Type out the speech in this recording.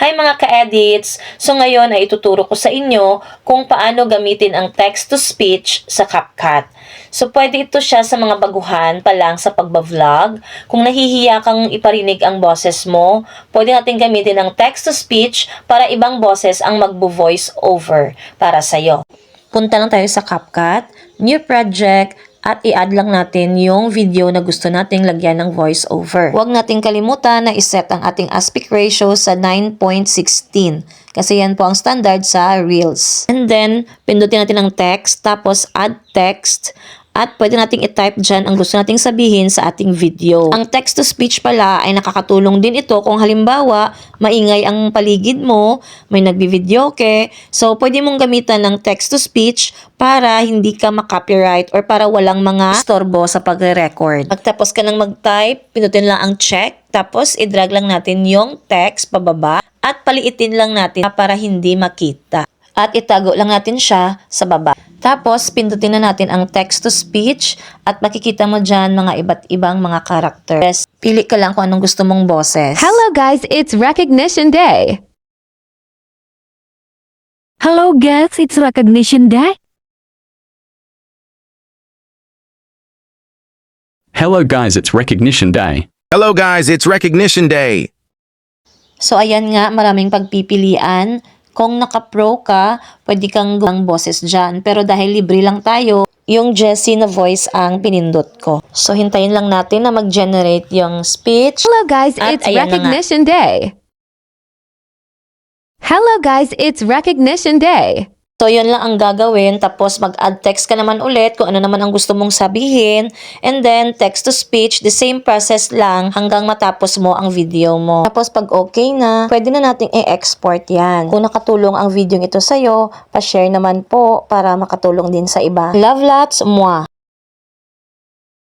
Hi mga ka-edits! So ngayon ay ituturo ko sa inyo kung paano gamitin ang text-to-speech sa CapCut. So pwede ito siya sa mga baguhan pa lang sa pagbablog. Kung nahihiya kang iparinig ang boses mo, pwede natin gamitin ang text-to-speech para ibang boses ang magbo-voice over para sa'yo. Punta lang tayo sa CapCut, New Project, at i-add lang natin yung video na gusto nating lagyan ng voiceover. Huwag nating kalimutan na iset ang ating aspect ratio sa 9.16 kasi yan po ang standard sa Reels. And then, pindutin natin ang text, tapos add text, at pwede nating i-type dyan ang gusto nating sabihin sa ating video. Ang text-to-speech pala ay nakakatulong din ito kung halimbawa, maingay ang paligid mo, may nagbi-videoke, so pwede mong gamitan ng text-to-speech para hindi ka makopyright or para walang mga istorbo sa pagre-record. Pagtapos ka nang mag-type, pinutin lang ang check, tapos i-drag lang natin yung text pababa at paliitin lang natin para hindi makita. At itago lang natin siya sa baba. Tapos, pindutin na natin ang text-to-speech at makikita mo dyan mga iba't ibang mga characters. Pili ka lang kung anong gusto mong boses. Hello guys, it's Recognition Day. Hello guys, it's Recognition Day. Hello guys, it's Recognition Day. Hello guys, it's Recognition Day. So, ayan nga, maraming pagpipilian. Kung naka-pro ka, pwede kang gawang boses dyan. Pero dahil libre lang tayo, yung Jessie na voice ang pinindot ko. So, hintayin lang natin na mag-generate yung speech. Hello guys, At it's ayan na nga. Recognition Day. Hello guys, it's Recognition Day. So, yun lang ang gagawin. Tapos, mag-add text ka naman ulit kung ano naman ang gusto mong sabihin. And then, text-to-speech, the same process lang hanggang matapos mo ang video mo. Tapos, pag okay na, pwede na nating i-export yan. Kung nakatulong ang video ito sa'yo, pa-share naman po para makatulong din sa iba. Love lots, moi!